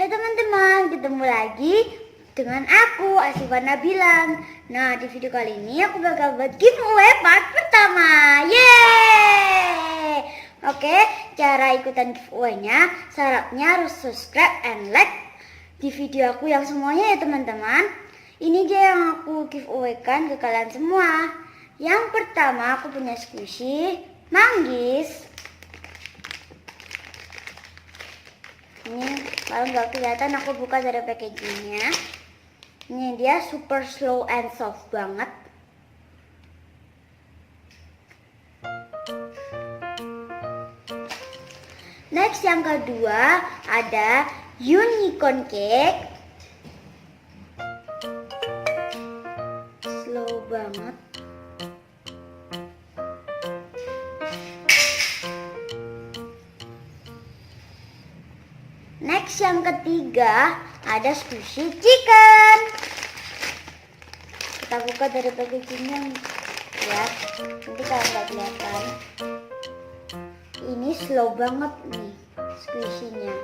Hai teman-teman, ketemu lagi dengan aku Asifa Nabila. Nah, di video kali ini aku bakal buat giveaway part pertama. Yeay! Oke, cara ikutan giveaway-nya, syaratnya harus subscribe and like di video aku yang semuanya ya teman-teman. Ini dia yang aku giveaway-kan ke kalian semua. Yang pertama aku punya squishy manggis. Ini kalau nggak kelihatan aku buka dari packagingnya. Ini dia super slow and soft banget. Next yang kedua ada unicorn cake. Slow banget. Next yang ketiga ada squishy chicken. Kita buka dari packagingnya ya. Nanti kalau nggak kelihatan. Ini slow banget nih squishy-nya.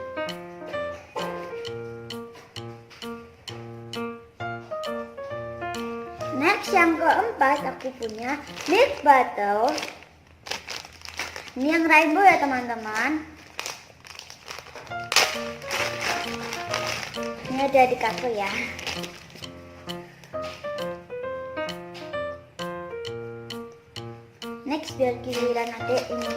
Next yang keempat aku punya milk bottle. Ini yang rainbow ya teman-teman. Ini ada di kartu ya. Next biar giliran adek ini.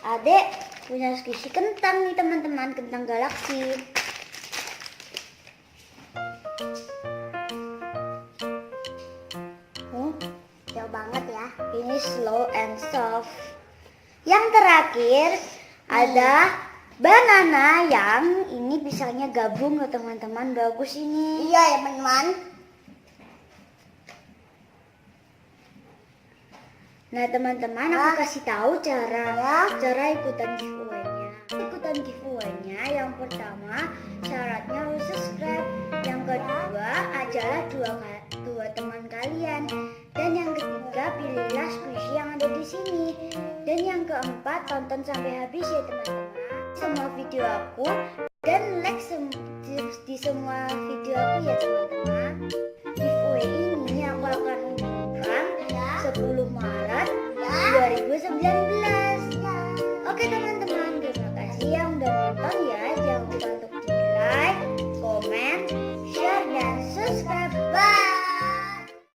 Adek punya squishy kentang nih teman-teman, kentang galaksi. Jauh banget ya. Ini slow and soft. Yang terakhir ada banana yang ini pisangnya gabung loh teman-teman, bagus ini. Iya ya teman-teman. Nah teman-teman aku kasih tahu cara ikutan giveaway-nya. Ikutan giveaway-nya yang pertama syaratnya harus subscribe. Yang kedua ajalah dua teman kalian. Dan yang ketiga pilihlah squishy yang ada di sini. Dan yang keempat tonton sampai habis ya teman-teman. Semua video aku dan like di semua video aku ya teman-teman. Giveaway ini aku akan umumkan 10 Maret 2019. Oke teman-teman.